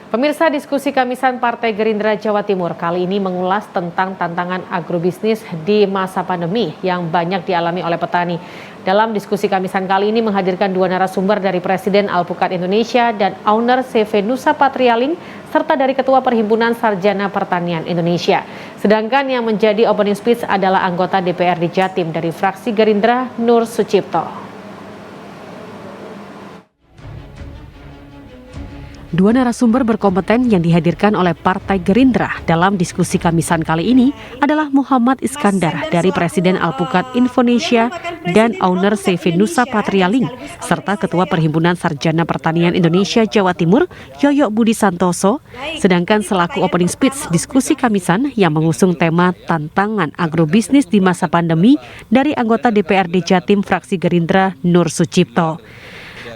Pemirsa, diskusi Kamisan Partai Gerindra Jawa Timur kali ini mengulas tentang tantangan agrobisnis di masa pandemi yang banyak dialami oleh petani. Dalam diskusi Kamisan kali ini menghadirkan dua narasumber dari Presiden Alpukat Indonesia dan owner CV Nusa Patrialing, serta dari Ketua Perhimpunan Sarjana Pertanian Indonesia. Sedangkan yang menjadi opening speech adalah anggota DPRD Jatim dari fraksi Gerindra, Nur Sucipto. Dua narasumber berkompeten yang dihadirkan oleh Partai Gerindra dalam diskusi Kamisan kali ini adalah Muhammad Iskandar dari Presiden Alpukat Indonesia dan owner CV Nusa Patrialing, serta Ketua Perhimpunan Sarjana Pertanian Indonesia Jawa Timur, Yoyo Budi Santoso. Sedangkan selaku opening speech diskusi Kamisan yang mengusung tema tantangan agrobisnis di masa pandemi dari anggota DPRD Jatim fraksi Gerindra, Nur Sucipto.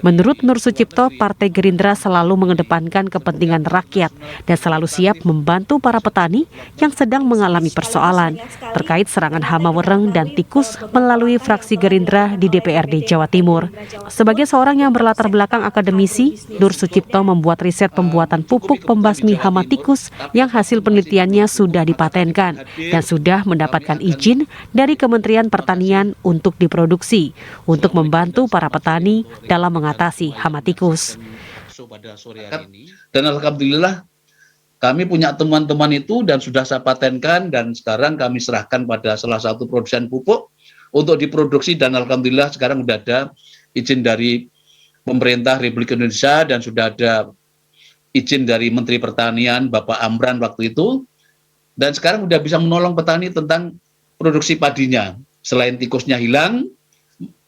Menurut Nur Sucipto, Partai Gerindra selalu mengedepankan kepentingan rakyat dan selalu siap membantu para petani yang sedang mengalami persoalan terkait serangan hama wereng dan tikus melalui fraksi Gerindra di DPRD Jawa Timur. Sebagai seorang yang berlatar belakang akademisi, Nur Sucipto membuat riset pembuatan pupuk pembasmi hama tikus yang hasil penelitiannya sudah dipatenkan dan sudah mendapatkan izin dari Kementerian Pertanian untuk diproduksi, untuk membantu para petani dalam mengatasi hama tikus. Dan alhamdulillah kami punya teman-teman itu dan sudah saya patenkan dan sekarang kami serahkan pada salah satu produsen pupuk untuk diproduksi dan alhamdulillah sekarang sudah ada izin dari pemerintah Republik Indonesia dan sudah ada izin dari Menteri Pertanian Bapak Amran waktu itu, dan sekarang sudah bisa menolong petani tentang produksi padinya. Selain tikusnya hilang,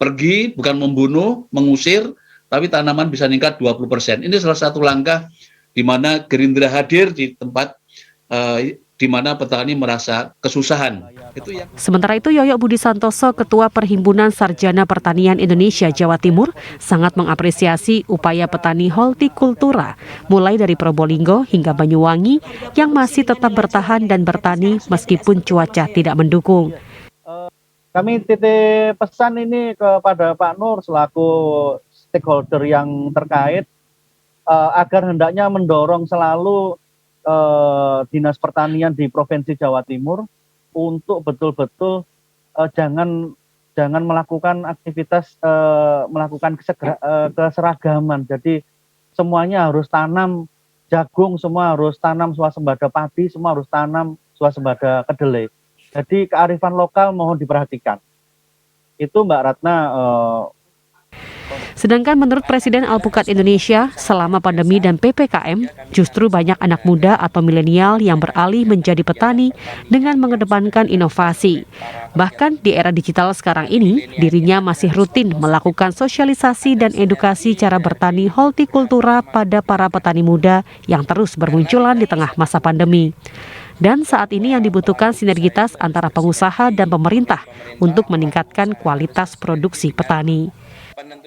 pergi, bukan membunuh, mengusir, tapi tanaman bisa meningkat 20%. Ini salah satu langkah di mana Gerindra hadir di tempat di mana petani merasa kesusahan. Sementara itu, Yoyo Budi Santoso, Ketua Perhimpunan Sarjana Pertanian Indonesia Jawa Timur, sangat mengapresiasi upaya petani hortikultura, mulai dari Probolinggo hingga Banyuwangi, yang masih tetap bertahan dan bertani meskipun cuaca tidak mendukung. Kami titip pesan ini kepada Pak Nur selaku stakeholder yang terkait agar hendaknya mendorong selalu Dinas Pertanian di Provinsi Jawa Timur untuk betul-betul jangan melakukan aktivitas melakukan keseragaman. Jadi semuanya harus tanam jagung, semua harus tanam swasembada padi, semua harus tanam swasembada kedelai. Jadi kearifan lokal mohon diperhatikan. Itu Mbak Ratna. Sedangkan menurut Presiden Alpukat Indonesia, selama pandemi dan PPKM, justru banyak anak muda atau milenial yang beralih menjadi petani dengan mengedepankan inovasi. Bahkan di era digital sekarang ini, dirinya masih rutin melakukan sosialisasi dan edukasi cara bertani hortikultura pada para petani muda yang terus bermunculan di tengah masa pandemi. Dan saat ini yang dibutuhkan sinergitas antara pengusaha dan pemerintah untuk meningkatkan kualitas produksi petani.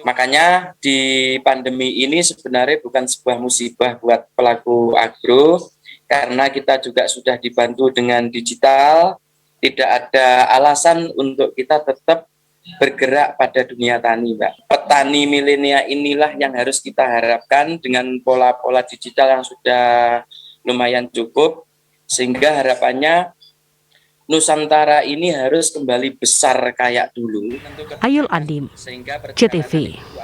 Makanya di pandemi ini sebenarnya bukan sebuah musibah buat pelaku agro, karena kita juga sudah dibantu dengan digital, tidak ada alasan untuk kita tetap bergerak pada dunia tani, Mbak. Petani milenial inilah yang harus kita harapkan dengan pola-pola digital yang sudah lumayan cukup, sehingga harapannya Nusantara ini harus kembali besar kayak dulu. Ayul Andim, JTV.